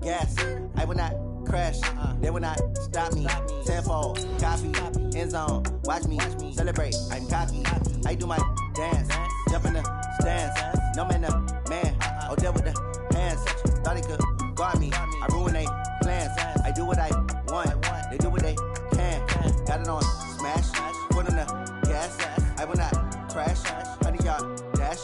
gas. I will not crash. They will not stop me. Tenfold, copy, end zone. Watch me celebrate. I'm cocky. I do my dance. Jump in the stands. No man, the man. Oh, deal with the hands. Thought he could guard me. I ruin they plans. I do what I want. They do what they can. Got it on smash. Put on the gas. I will not crash. 100-yard dash.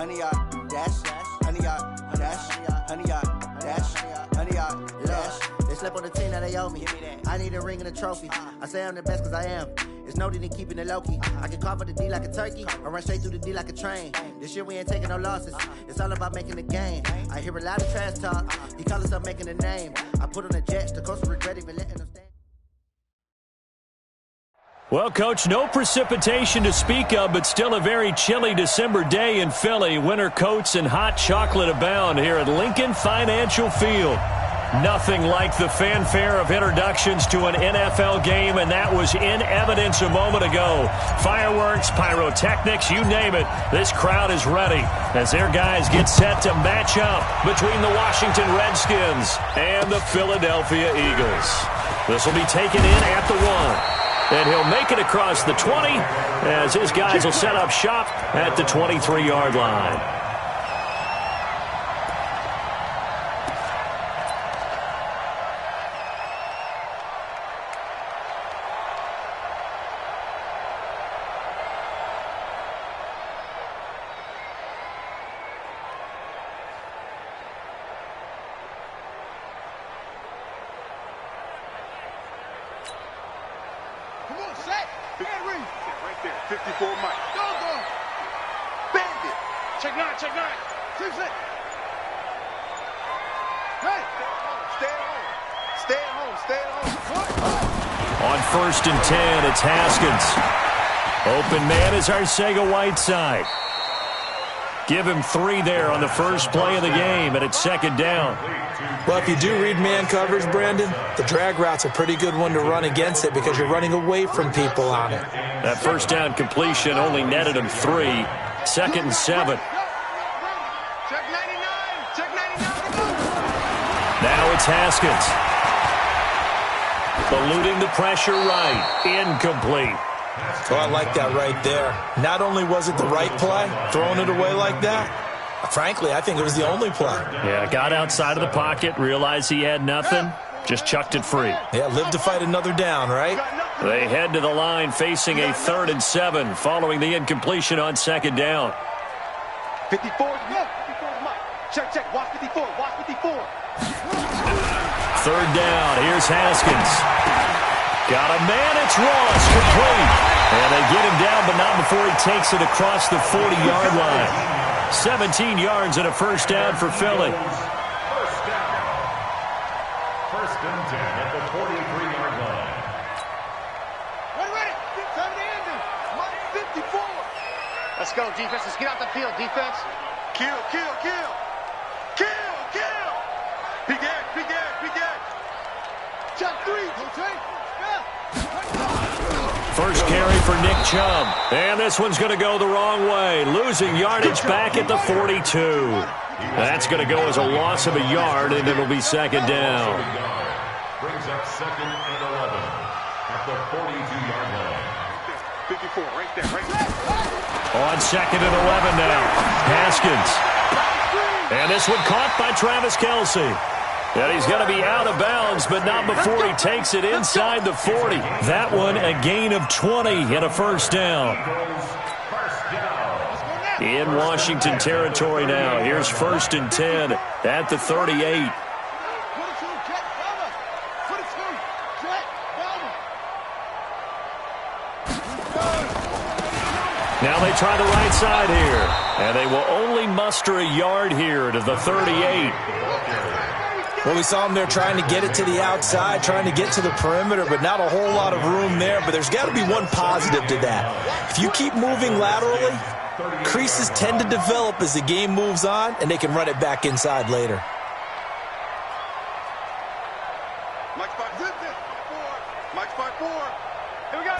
100-yard dash. 100-yard dash. 100-yard dash. 100-yard dash. They slept on the team that they owe me. I need a ring and a trophy. I say I'm the best cause I am. It's no need in keeping it low-key. I can carve up the D like a turkey or run straight through the D like a train. This year we ain't taking no losses. It's all about making the game. I hear a lot of trash talk. He call us up making a name. I put on the Jets. The coach will regret even letting them stand. Well, Coach, no precipitation to speak of, but still a very chilly December day in Philly. Winter coats and hot chocolate abound here at Lincoln Financial Field. Nothing like the fanfare of introductions to an NFL game, and that was in evidence a moment ago. Fireworks, pyrotechnics, you name it. This crowd is ready as their guys get set to match up between the Washington Redskins and the Philadelphia Eagles. This will be taken in at the 1. And he'll make it across the 20 as his guys will set up shop at the 23-yard line. Right there, 54 Mike. Go. Bandit. Check nine. 6 it. Hey. Stay at home. On 1st and 10, it's Haskins. Open man is Arcega-Whiteside. Give him 3 there on the first play of the game, and it's 2nd down. Well, if you do read man coverage, Brandon, the drag route's a pretty good one to run against it because you're running away from people on it. That first down completion only netted him 3. 2nd and 7. Check 99. Now it's Haskins. Eluding the pressure right. Incomplete. Oh, I like that right there. Not only was it the right play, throwing it away like that, frankly, I think it was the only play. Yeah, got outside of the pocket, realized he had nothing, just chucked it free. Yeah, live to fight another down, right? They head to the line facing a 3rd and 7 following the incompletion on 2nd down. 54 Mike. Check. Watch 54. 3rd down. Here's Haskins. Got a man. It's Ross. Complete. And they get him down, but not before he takes it across the 40-yard line. 17 yards and a first down for Philly. First and 10 at the 43-yard line. Ready. 54. Let's go, defense. Let's get out the field, defense. Kill. Big edge. Shot 3, Jose. First carry for Nick Chubb. And this one's going to go the wrong way. Losing yardage back at the 42. That's going to go as a loss of a yard, and it'll be 2nd down. Brings up 2nd and 11 at the 42-yard line. 54, right there. On 2nd and 11 now. Haskins. And this one caught by Travis Kelce. And he's going to be out of bounds, but not before he takes it inside the 40. That one a gain of 20 and a first down. In Washington territory now. Here's 1st and 10 at the 38. Now they try the right side here. And they will only muster a yard here to the 38. Well, we saw him there trying to get it to the outside, trying to get to the perimeter, but not a whole lot of room there. But there's got to be one positive to that. If you keep moving laterally, creases tend to develop as the game moves on, and they can run it back inside later. Mike's by 4. Here we go.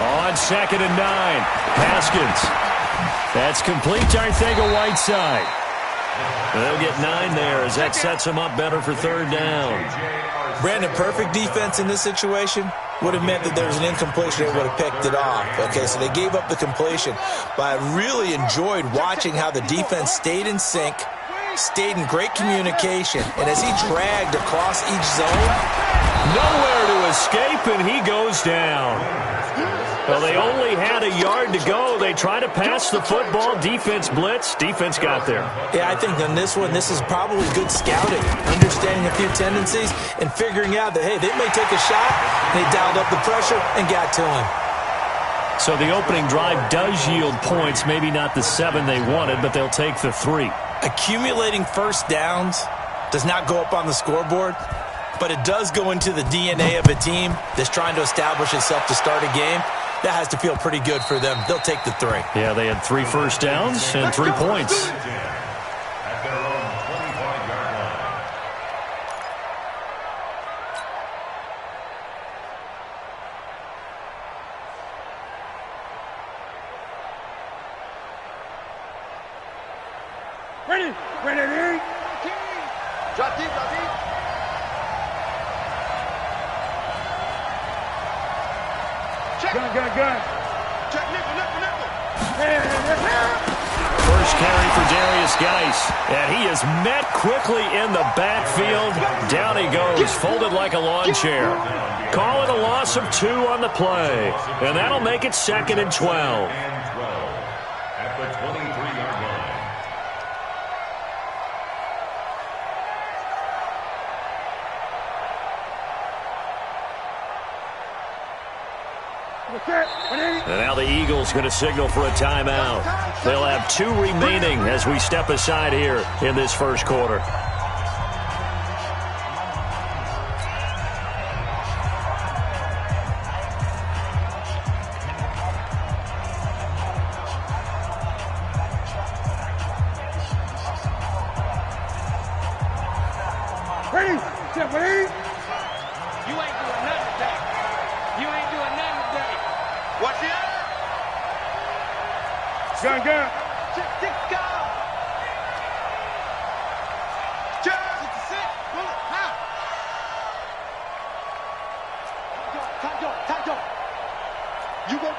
On 2nd and 9, Haskins. That's complete to Arcega-Whiteside. They'll get 9 there as that sets them up better for third down. Brandon, perfect defense in this situation would have meant that there was an incompletion. They would have picked it off. Okay, so they gave up the completion. But I really enjoyed watching how the defense stayed in sync, stayed in great communication, and as he dragged across each zone, nowhere to escape, and he goes down. Well, they only had a yard to go. They tried to pass the football. Defense blitz. Defense got there. Yeah, I think on this one, this is probably good scouting, understanding a few tendencies, and figuring out that, hey, they may take a shot. They dialed up the pressure and got to him. So the opening drive does yield points, maybe not the 7 they wanted, but they'll take the 3. Accumulating first downs does not go up on the scoreboard, but it does go into the DNA of a team that's trying to establish itself to start a game. That has to feel pretty good for them. They'll take the 3. Yeah, they had 3 first downs and 3 points. At their own 25-yard line. Ready, ready. Drop deep, drop deep. Check. Gun. Check, nickel. First carry for Darius Geis, and he is met quickly in the backfield. Down he goes, folded like a lawn chair. Call it a loss of 2 on the play, and that'll make it 2nd and 12. At the 23-yard line. And now the Eagles going to signal for a timeout. They'll have 2 remaining as we step aside here in this first quarter. Ready, set, ready. You ain't doing nothing today. Watch it. Gun. Check, go. Check.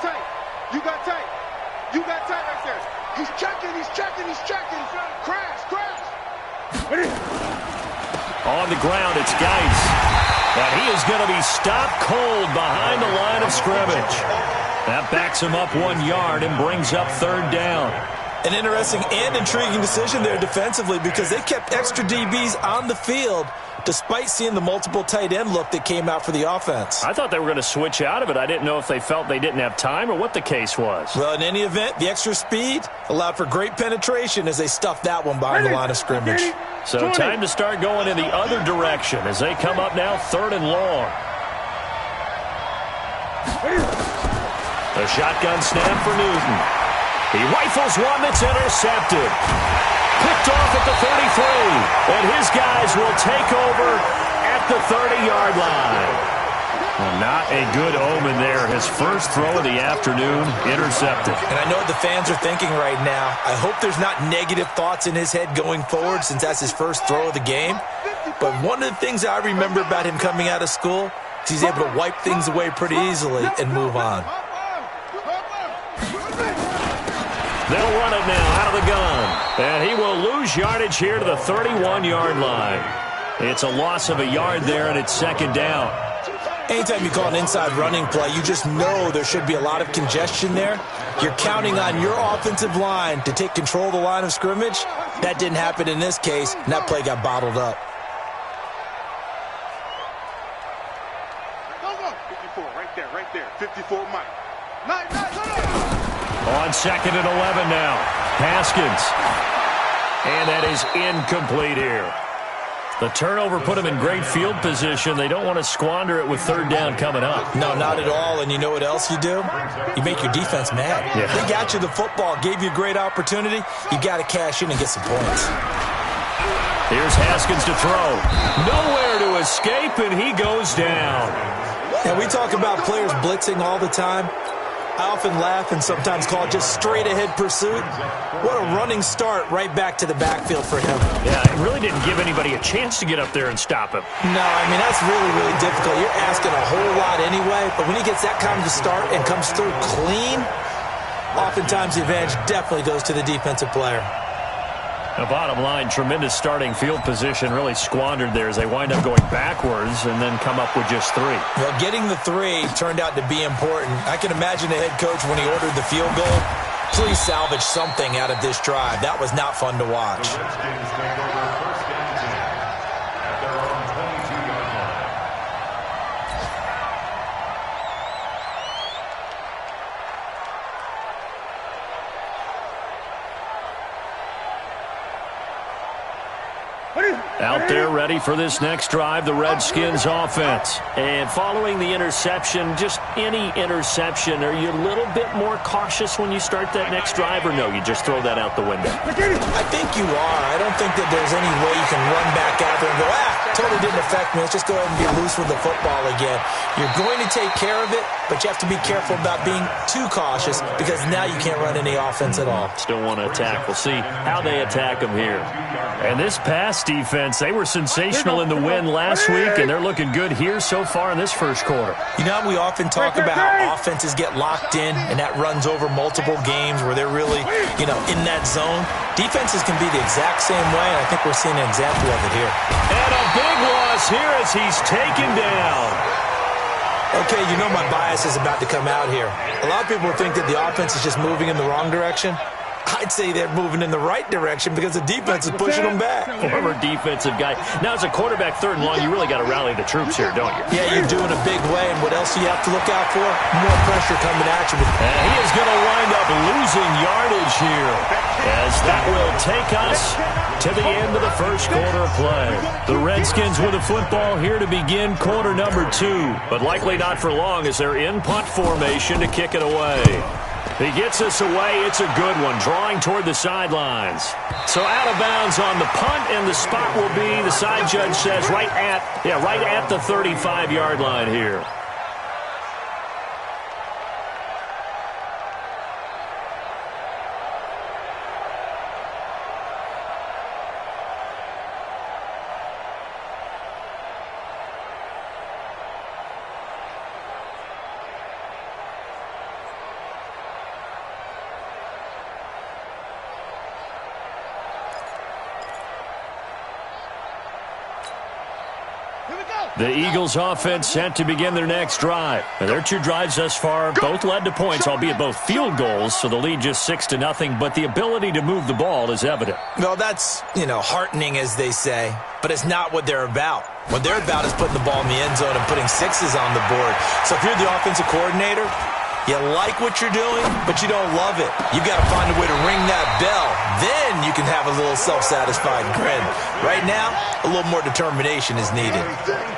Tight. You go tight. You got tight right there. He's checking. Crash. Ready. On the ground, it's Geis. And he is going to be stopped cold behind the line of scrimmage. That backs him up 1 yard and brings up third down. An interesting and intriguing decision there defensively because they kept extra DBs on the field despite seeing the multiple tight end look that came out for the offense. I thought they were going to switch out of it. I didn't know if they felt they didn't have time or what the case was. Well, in any event, the extra speed allowed for great penetration as they stuffed that one behind the line of scrimmage. So time to start going in the other direction as they come up now 3rd and long. The shotgun snap for Newton. He rifles one that's intercepted. Picked off at the 33. And his guys will take over at the 30-yard line. Well, not a good omen there. His first throw of the afternoon intercepted. And I know what the fans are thinking right now. I hope there's not negative thoughts in his head going forward since that's his first throw of the game. But one of the things I remember about him coming out of school is he's able to wipe things away pretty easily and move on. They'll run it now out of the gun. And he will lose yardage here to the 31-yard line. It's a loss of a yard there, and it's 2nd down. Anytime you call an inside running play, you just know there should be a lot of congestion there. You're counting on your offensive line to take control of the line of scrimmage. That didn't happen in this case, and that play got bottled up. 54, right there. 54, Mike. On 2nd and 11 now. Haskins. And that is incomplete here. The turnover put them in great field position. They don't want to squander it with 3rd down coming up. No, not at all. And you know what else you do? You make your defense mad. Yeah. They got you the football, gave you a great opportunity. You got to cash in and get some points. Here's Haskins to throw. Nowhere to escape, and he goes down. And we talk about players blitzing all the time. I often laugh and sometimes call it just straight-ahead pursuit. What a running start right back to the backfield for him. Yeah, it really didn't give anybody a chance to get up there and stop him. No, I mean, that's really, really difficult. You're asking a whole lot anyway, but when he gets that kind of a start and comes through clean, oftentimes the advantage definitely goes to the defensive player. The bottom line, tremendous starting field position, really squandered there as they wind up going backwards and then come up with just 3. Well, getting the 3 turned out to be important. I can imagine the head coach when he ordered the field goal. Please salvage something out of this drive. That was not fun to watch. The Redskins take over first and 10 at their own 22-yard line. Out there ready for this next drive, the Redskins offense. And following the interception, just any interception, are you a little bit more cautious when you start that next drive, or no, you just throw that out the window? I think you are. I don't think that there's any way you can run back out there and go, totally didn't affect me. Let's just go ahead and be loose with the football again. You're going to take care of it, but you have to be careful about being too cautious because now you can't run any offense at all. Still want to attack. We'll see how they attack them here. And this pass defense, they were sensational in the win last week, and they're looking good here so far in this first quarter. You know, we often talk about how offenses get locked in, and that runs over multiple games where they're really, in that zone. Defenses can be the exact same way, and I think we're seeing an example of it here. And a big loss here as he's taken down. Okay, you know my bias is about to come out here. A lot of people think that the offense is just moving in the wrong direction. I'd say they're moving in the right direction because the defense is pushing them back. Former defensive guy. Now, as a quarterback, 3rd and long, you really got to rally the troops here, don't you? Yeah, you're doing a big way, and what else do you have to look out for? More pressure coming at you. And he is going to wind up losing yardage here, as that will take us to the end of the first quarter of play. The Redskins with the football here to begin quarter number 2, but likely not for long as they're in punt formation to kick it away. He gets us away. It's a good one, drawing toward the sidelines. So out of bounds on the punt, and the spot will be, the side judge says, right at the 35-yard line here. The Eagles offense set to begin their next drive. And their 2 drives thus far both led to points, albeit both field goals, so the lead just 6-0, but the ability to move the ball is evident. Well, that's, heartening, as they say, but it's not what they're about. What they're about is putting the ball in the end zone and putting 6s on the board. So if you're the offensive coordinator, you like what you're doing, but you don't love it. You've got to find a way to ring that bell. Then you can have a little self-satisfied grin. Right now, a little more determination is needed.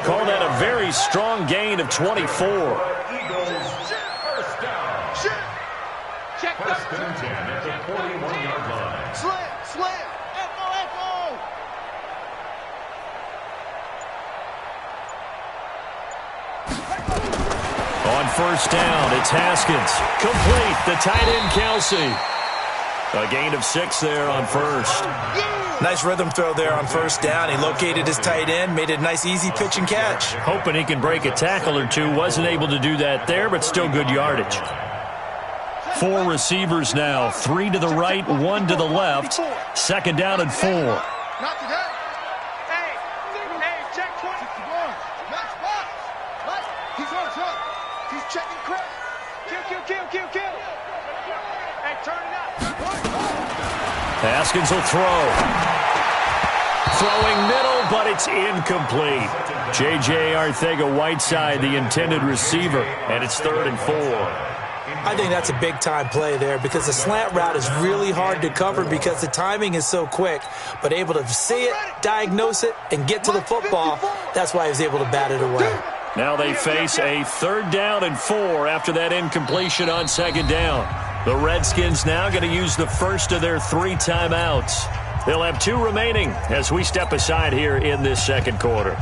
Call that a very strong gain of 24. Eagles, first down. First and 10 at the 41-yard line. Slam. Echo. On first down, it's Haskins. Complete. The tight end, Kelsey. A gain of 6 there on first. Nice rhythm throw there on first down. He located his tight end, made it a nice, easy pitch and catch. Hoping he can break a tackle or 2. Wasn't able to do that there, but still good yardage. 4 receivers now. 3 to the right, 1 to the left. Second down and 4. Not today. Hey, check 20. Max box. Right. He's on top. He's checking crap. Kill. Hey, turn it up. Haskins will throw. Throwing middle, but it's incomplete. J.J. Arcega-Whiteside, the intended receiver, and it's 3rd and 4. I think that's a big-time play there because the slant route is really hard to cover because the timing is so quick. But able to see it, diagnose it, and get to the football, that's why he was able to bat it away. Now they face a 3rd down and 4 after that incompletion on 2nd down. The Redskins now going to use the first of their 3 timeouts. They'll have 2 remaining as we step aside here in this second quarter.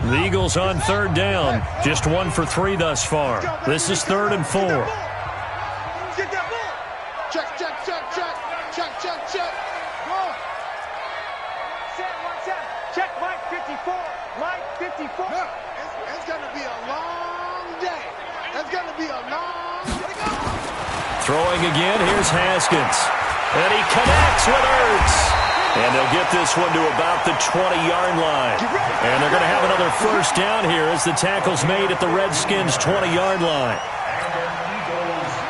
The Eagles on third down. Just 1 for 3 thus far. This is 3rd and 4. Get that ball. Check. Go. Check Mike 54. Mike 54. Look, it's going to be a long day. It's going to be a long day. Throwing again, here's Haskins. And he connects with Ertz. And they'll get this one to about the 20-yard line. And they're going to have another first down here as the tackle's made at the Redskins' 20-yard line.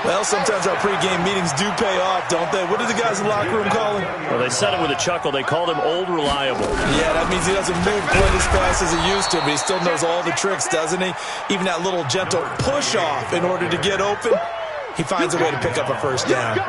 Well, sometimes our pregame meetings do pay off, don't they? What do the guys in the locker room call him? Well, they said it with a chuckle. They called him Old Reliable. Yeah, that means he doesn't move quite as fast as he used to, but he still knows all the tricks, doesn't he? Even that little gentle push-off in order to get open, he finds a way to pick up a first down.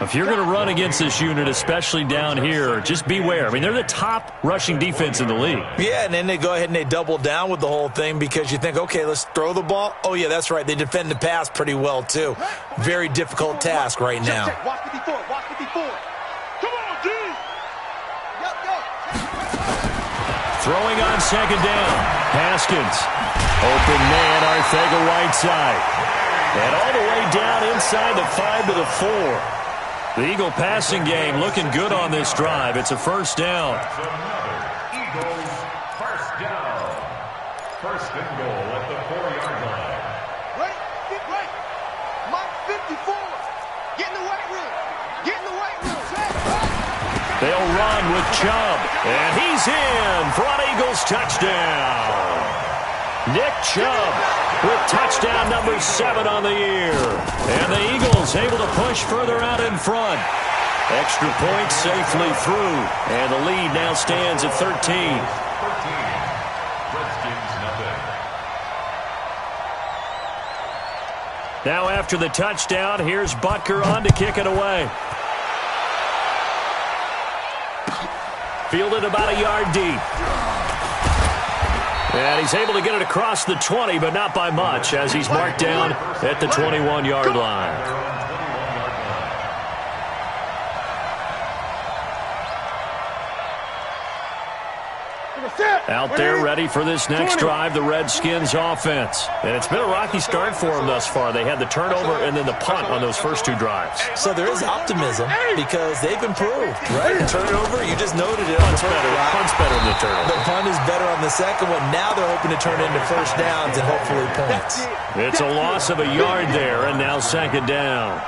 If you're going to run against this unit, especially down here, just beware. I mean, they're the top rushing defense in the league. Yeah, and then they go ahead and they double down with the whole thing because you think, okay, let's throw the ball. Oh, yeah, that's right. They defend the pass pretty well, too. Very difficult task right now. Watch 54. Come on, G. Throwing on second down. Haskins. Open man, Arcega-Whiteside. And all the way down inside the 5 to the 4. The Eagle passing game looking good on this drive. It's a first down. That's another Eagles first down. First and goal at the 4-yard line. Right. Mike 54. Get in the weight room. They'll run with Chubb. And he's in for an Eagles touchdown. Nick Chubb with touchdown number 7 on the year. And the Eagles able to push further out in front. Extra point safely through. And the lead now stands at 13. Redskins nothing. Now after the touchdown, here's Butker on to kick it away. Fielded about a yard deep. And he's able to get it across the 20, but not by much, as he's marked down at the 21-yard line. Out there ready for this next drive, the Redskins offense. And it's been a rocky start for them thus far. They had the turnover and then the punt on those first 2 drives. So there is optimism because they've improved, right? The turnover, you just noted it. Punt's better than the turnover. The punt is better on the second one. Now they're hoping to turn it into first downs and hopefully points. It's a loss of a yard there, and now second down.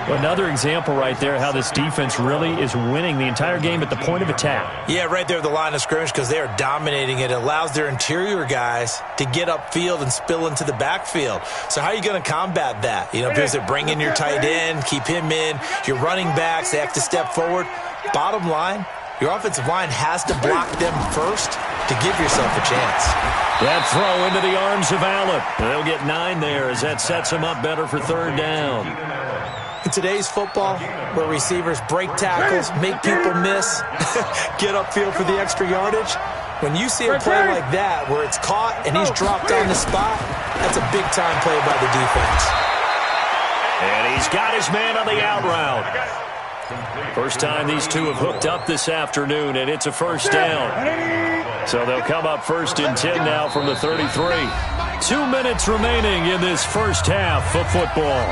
Another example right there how this defense really is winning the entire game at the point of attack. Yeah, right there at the line of scrimmage because they are dominating it. It allows their interior guys to get upfield and spill into the backfield. So how are you going to combat that? You know, because they bring in your tight end, keep him in. Your running backs, they have to step forward. Bottom line, your offensive line has to block them first to give yourself a chance. That throw into the arms of Allen. They'll get 9 there as that sets them up better for third down. In today's football, where receivers break tackles, make people miss, get upfield for the extra yardage, when you see a play like that where it's caught and he's dropped on the spot, that's a big-time play by the defense. And he's got his man on the out route. First time these two have hooked up this afternoon, and it's a first down. So they'll come up first and 10 now from the 33. 2 minutes remaining in this first half of football.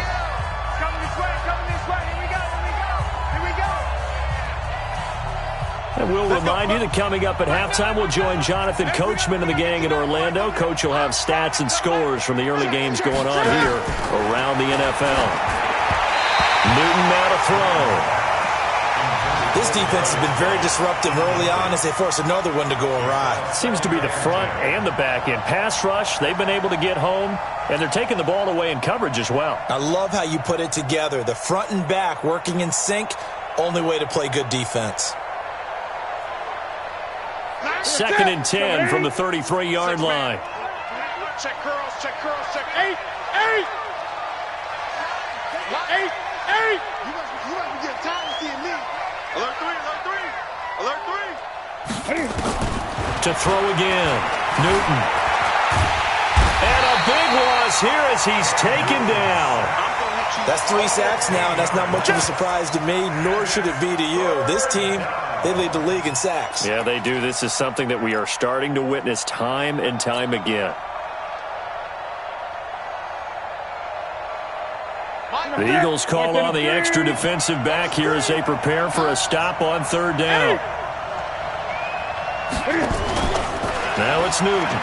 And we'll remind you that coming up at halftime, we'll join Jonathan Coachman and the gang in Orlando. Coach will have stats and scores from the early games going on here around the NFL. Newton now to throw. This defense has been very disruptive early on as they force another one to go awry. Seems to be the front and the back end. Pass rush, they've been able to get home, and they're taking the ball away in coverage as well. I love how you put it together. The front and back working in sync, only way to play good defense. Second and 10 from the 33-yard line. Check curls, check 8. You must be getting tired of seeing me. Alert 3. To throw again. Newton. And a big loss here as he's taken down. That's 3 sacks now, and that's not much of a surprise to me, nor should it be to you. This team they lead the league in sacks. Yeah, they do. This is something that we are starting to witness time and time again. The Eagles call on the extra defensive back here as they prepare for a stop on third down. Now it's Newton.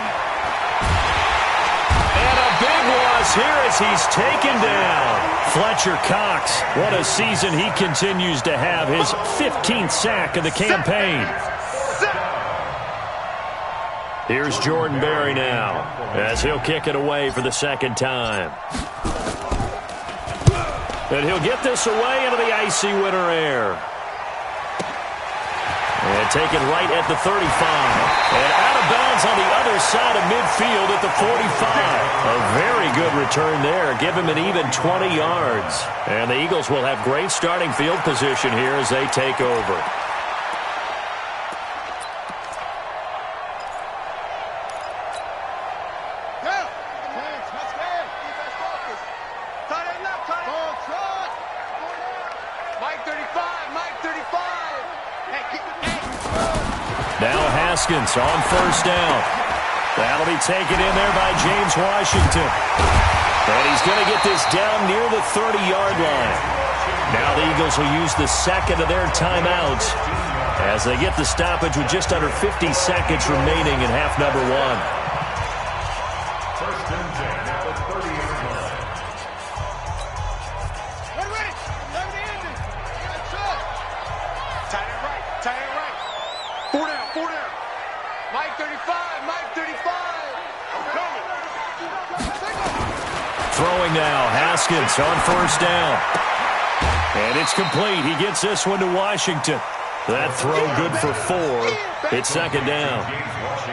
And a big loss here as he's taken down. Fletcher Cox, what a season he continues to have. His 15th sack of the campaign. Here's Jordan Berry now as he'll kick it away for the second time. And he'll get this away into the icy winter air. And taken right at the 35. And out of bounds on the other side of midfield at the 45. A very good return there. Give him an even 20 yards. And the Eagles will have great starting field position here as they take over. Haskins on first down. That'll be taken in there by James Washington. And he's going to get this down near the 30-yard line. Now the Eagles will use the second of their timeouts as they get the stoppage with just under 50 seconds remaining in half number one. First and 10 at the 30-yard line. Tight end right. Tight end right. Four down. Four down. Mike 35, Mike 35. I'm coming. Throwing now, Haskins on first down. And it's complete. He gets this one to Washington. That throw good for 4. It's second down.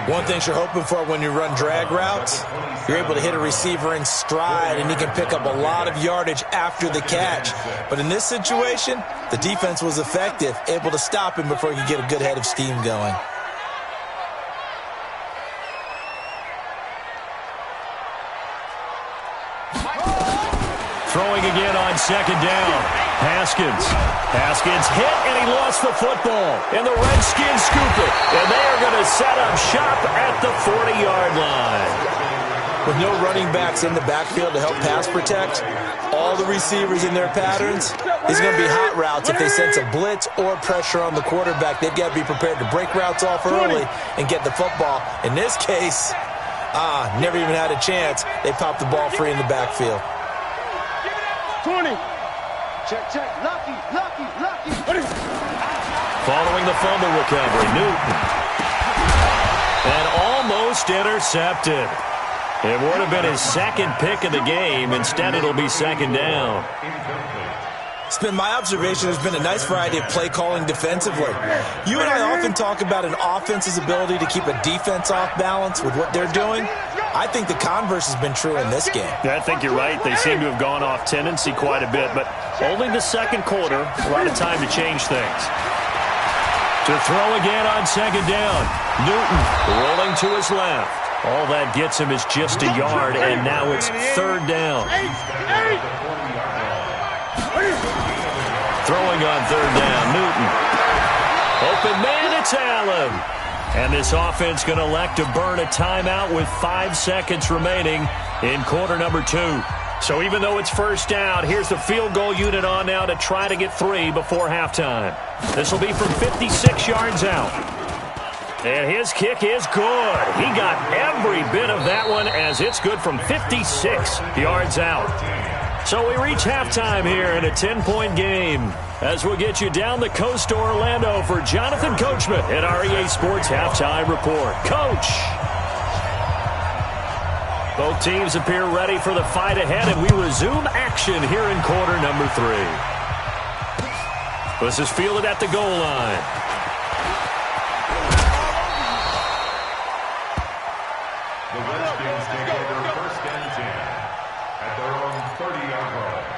One thing you're hoping for when you run drag routes, you're able to hit a receiver in stride, and he can pick up a lot of yardage after the catch. But in this situation, the defense was effective, able to stop him before he could get a good head of steam going. Throwing again on second down. Haskins hit, and he lost the football. And the Redskins scoop it. And they are going to set up shop at the 40-yard line. With no running backs in the backfield to help pass protect, all the receivers in their patterns, these are going to be hot routes. If they sense a blitz or pressure on the quarterback, they've got to be prepared to break routes off early and get the football. In this case, never even had a chance. They popped the ball free in the backfield. 20. Check. Lucky. Following the fumble recovery, Newton. And almost intercepted. It would have been his second pick of the game. Instead, it'll be second down. It's been my observation there's been a nice variety of play calling defensively. You and I often talk about an offense's ability to keep a defense off balance with what they're doing. I think the converse has been true in this game. Yeah, I think you're right. They seem to have gone off tendency quite a bit, but only the second quarter, a lot of time to change things. To throw again on second down. Newton rolling to his left. All that gets him is just a yard, and now it's third down. Throwing on third down, Newton. Open man, it's Allen. And this offense going to elect to burn a timeout with 5 seconds remaining in quarter number 2. So even though it's first down, here's the field goal unit on now to try to get 3 before halftime. This will be from 56 yards out. And his kick is good. He got every bit of that one as it's good from 56 yards out. So we reach halftime here in a 10-point game as we'll get you down the coast to Orlando for Jonathan Coachman at our EA Sports Halftime Report. Coach! Both teams appear ready for the fight ahead, and we resume action here in quarter number 3. This is fielded at the goal line. The Redskins take over first and 10 at their own 30-yard line.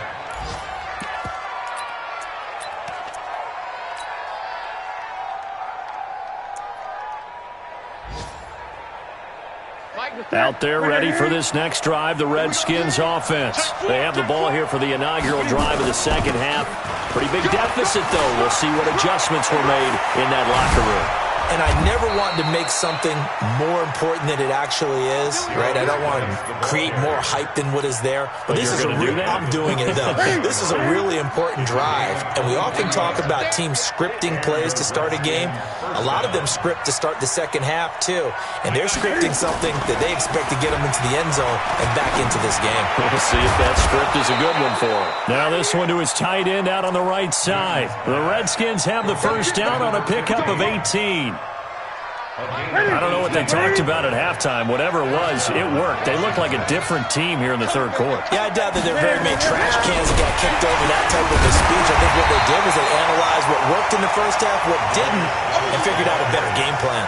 Mike Out there ready for this next drive, the Redskins offense. They have the ball here for the inaugural drive of the second half. Pretty big deficit, though. We'll see what adjustments were made in that locker room. And I never wanted to make something more important than it actually is, right? I don't want to create more hype than what is there. But this is I'm doing it, though. This is a really important drive. And we often talk about teams scripting plays to start a game. A lot of them script to start the second half, too. And they're scripting something that they expect to get them into the end zone and back into this game. We'll see if that script is a good one for them. Now this one to his tight end out on the right side. The Redskins have the first down on a pickup of 18. I don't know what they talked about at halftime. Whatever it was, it worked. They look like a different team here in the third quarter. Yeah, I doubt that there are very many trash cans that got kicked over that type of a speech. I think what they did was they analyzed what worked in the first half, what didn't, and figured out a better game plan.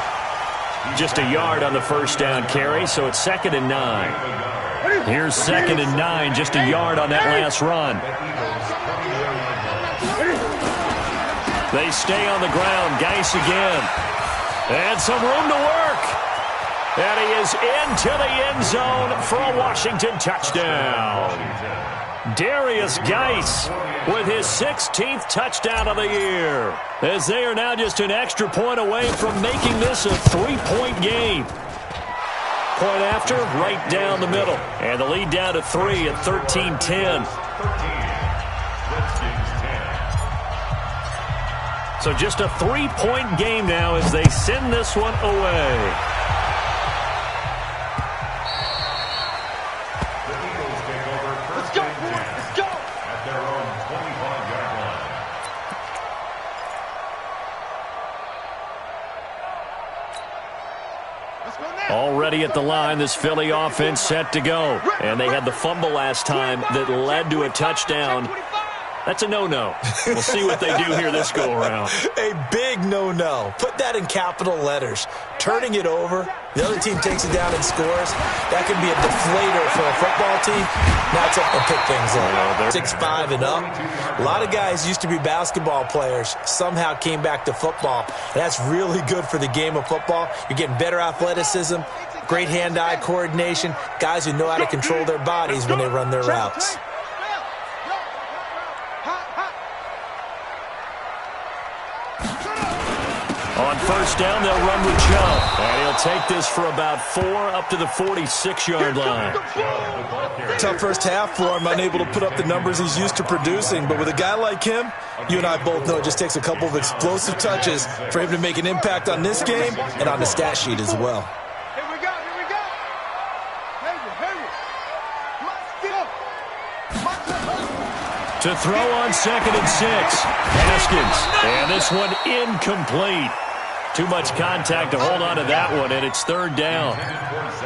Just a yard on the first down carry, so it's 2nd and 9. Here's 2nd and 9, just a yard on that last run. They stay on the ground. Geis again. And some room to work. And he is into the end zone for a Washington touchdown. Darius Geis with his 16th touchdown of the year. As they are now just an extra point away from making this a 3-point game. Point after, right down the middle. And the lead down to 3 at 13-10. So just a 3-point game now as they send this one away. The Eagles take over first and 10 at their own 25-yard line. Already at the line, this Philly offense set to go. And they had the fumble last time that led to a touchdown. That's a no-no. We'll see what they do here this go-around. A big no-no. Put that in capital letters. Turning it over, the other team takes it down and scores. That can be a deflator for a football team. Now it's up to pick things up. 6'5" and up. A lot of guys used to be basketball players, somehow came back to football. And that's really good for the game of football. You're getting better athleticism, great hand-eye coordination, guys who know how to control their bodies when they run their routes. On first down, they'll run with Chubb. And he'll take this for about 4 up to the 46-yard line. Tough first half for him, unable to put up the numbers he's used to producing. But with a guy like him, you and I both know it just takes a couple of explosive touches for him to make an impact on this game and on the stat sheet as well. Here we go. To throw on 2nd and 6. Haskins. And this one incomplete. Too much contact to hold on to that one, and it's 3rd down.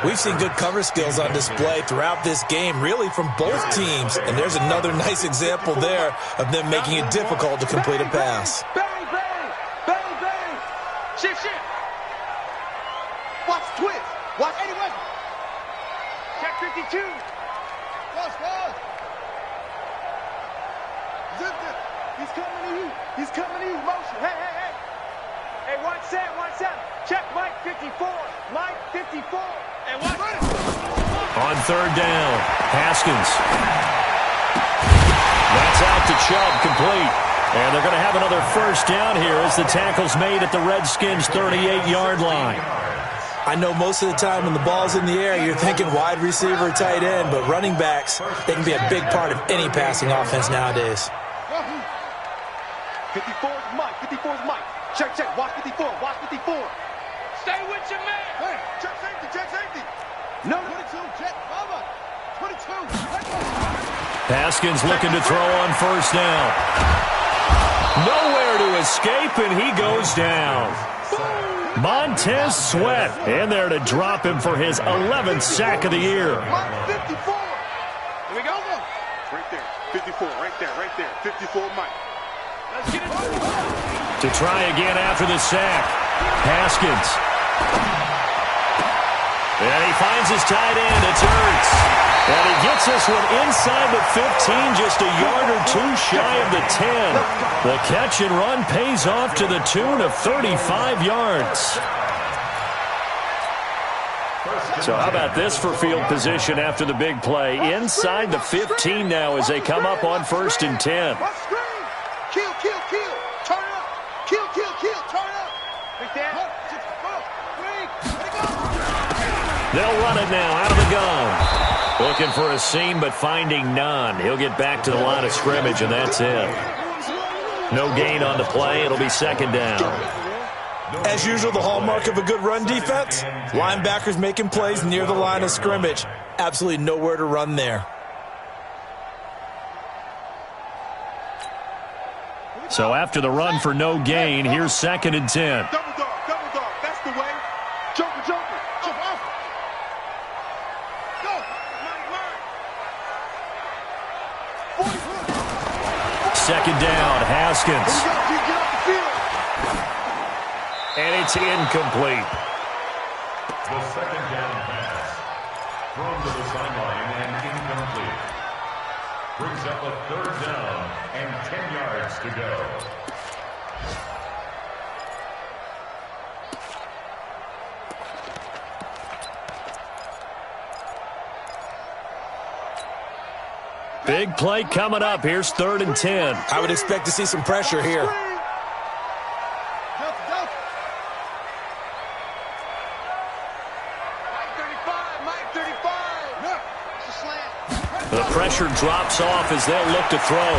We've seen good cover skills on display throughout this game, really from both teams. And there's another nice example there of them making it difficult to complete a pass. Bang, bang, bang, bang. Shift. Watch twist. Watch anyway. Check 52. Watch. He's coming to you. Motion. Hey. Hey, watch that. Check Mike 54. Mike 54. And watch it. On 3rd down, Haskins. That's out to Chubb, complete. And they're going to have another first down here as the tackle's made at the Redskins' 38-yard line. I know most of the time when the ball's in the air, you're thinking wide receiver, tight end, but running backs, they can be a big part of any passing offense nowadays. 54 is Mike. Check. Watch 54. Stay with your man. Hey, check safety. No. 22, check. 22. Haskins looking to throw on first down. Nowhere to escape, and he goes down. Montez Sweat in there to drop him for his 11th sack of the year. Mike 54. Here we go. Right there. 54. Right there. 54 Mike. Let's get it. To try again after the sack. Haskins. And he finds his tight end. It's Ertz. And he gets this one inside the 15, just a yard or two shy of the 10. The catch and run pays off to the tune of 35 yards. So how about this for field position after the big play? Inside the 15 now as they come up on 1st and 10. Kill, kill, kill. Turn up. Kill, kill, kill. Turn up. They'll run it now out of the gun. Looking for a seam, but finding none. He'll get back to the line of scrimmage, and that's it. No gain on the play. It'll be 2nd down. As usual, the hallmark of a good run defense, linebackers making plays near the line of scrimmage. Absolutely nowhere to run there. So after the run for no gain, here's 2nd and 10. Double dog, that's the way. Joker, jump off. Go, line. 2nd down, Haskins. Get off the field. And it's incomplete. The 2nd down pass. Thrown to the sideline and incomplete. Brings up a 3rd down and 10 yards to go. Big play coming up. Here's 3rd and 10. I would expect to see some pressure here. The pressure drops off as they'll look to throw.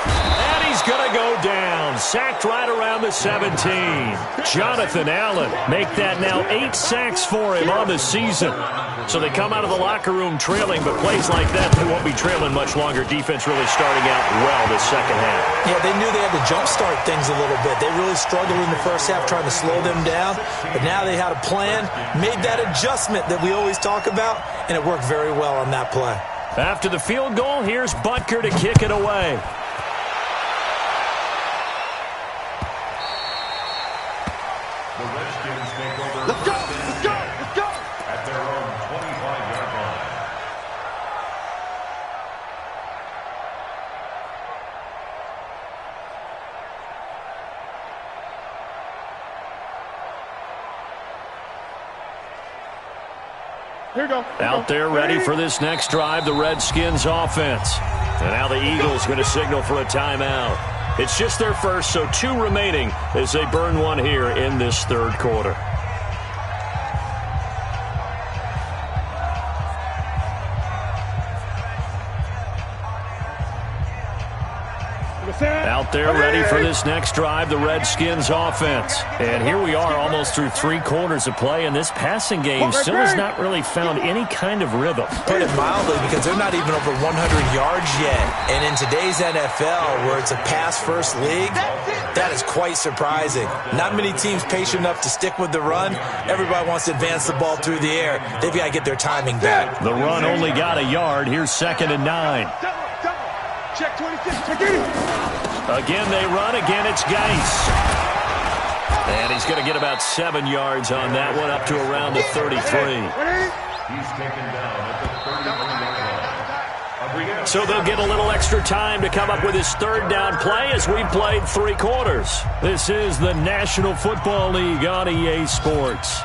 And he's going to go down. Sacked right around the 17. Jonathan Allen make that now 8 sacks for him on the season. So they come out of the locker room trailing, but plays like that, they won't be trailing much longer. Defense really starting out well this 2nd half. Yeah, they knew they had to jumpstart things a little bit. They really struggled in the 1st half trying to slow them down. But now they had a plan, made that adjustment that we always talk about, and it worked very well on that play. After the field goal, here's Butker to kick it away. The Redskins take over. Let's go. At their own 25-yard line. Here we go. Out there ready for this next drive, the Redskins offense. And now the Eagles going to signal for a timeout. It's just their first, so 2 remaining as they burn one here in this 3rd quarter. Out there ready for this next drive, the Redskins offense. And here we are almost through 3 quarters of play, and this passing game still has not really found any kind of rhythm. Put it mildly, because they're not even over 100 yards yet. And in today's NFL, where it's a pass-first league, that is quite surprising. Not many teams patient enough to stick with the run. Everybody wants to advance the ball through the air. They've got to get their timing back. The run only got a yard. Here's 2nd and 9. Check 26. Check in. Again, they run. Again, it's Geis. And he's going to get about 7 yards on that one, up to around the 33. He's taken down at the 31-yard line. So they'll get a little extra time to come up with his 3rd down play as we've played 3 quarters. This is the National Football League on EA Sports.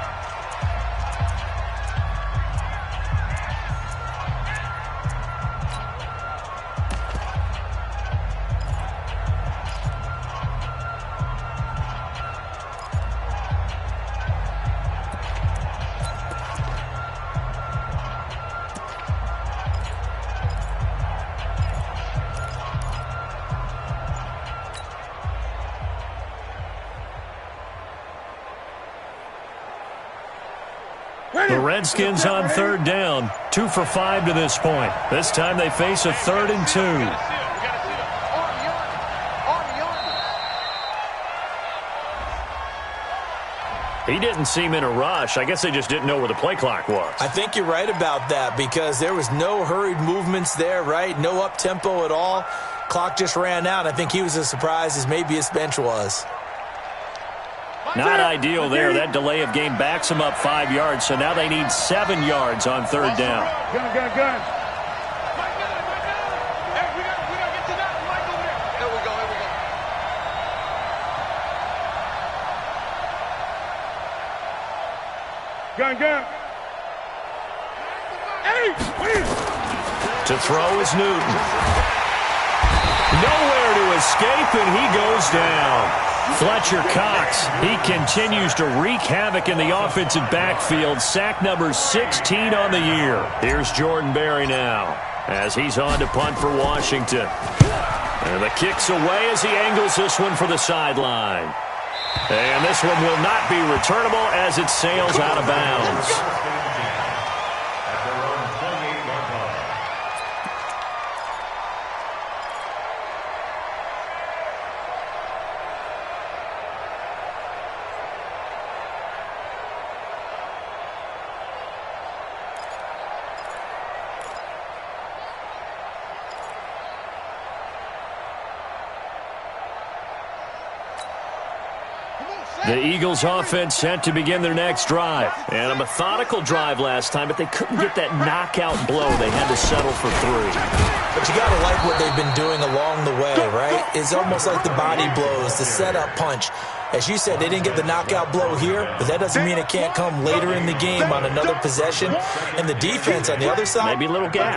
The Redskins on 3rd down, 2 for 5 to this point. This time they face a 3rd and 2. He didn't seem in a rush. I guess they just didn't know where the play clock was. I think you're right about that, because there was no hurried movements there, right? No up-tempo at all. Clock just ran out. I think he was as surprised as maybe his bench was. Not ideal there. That delay of game backs them up 5 yards, so now they need 7 yards on 3rd down. Gun. Hey, we gotta get to that. Mike over there. Here we go. Gun. To throw is Newton. Nowhere to escape, and he goes down. Fletcher Cox, he continues to wreak havoc in the offensive backfield. Sack number 16 on the year. Here's Jordan Berry now as he's on to punt for Washington. And the kick's away as he angles this one for the sideline. And this one will not be returnable as it sails out of bounds. The Eagles offense set to begin their next drive. And a methodical drive last time, but they couldn't get that knockout blow. They had to settle for 3. But you got to like what they've been doing along the way, right? It's almost like the body blows, the setup punch. As you said, they didn't get the knockout blow here, but that doesn't mean it can't come later in the game on another possession. And the defense on the other side, maybe a little gap.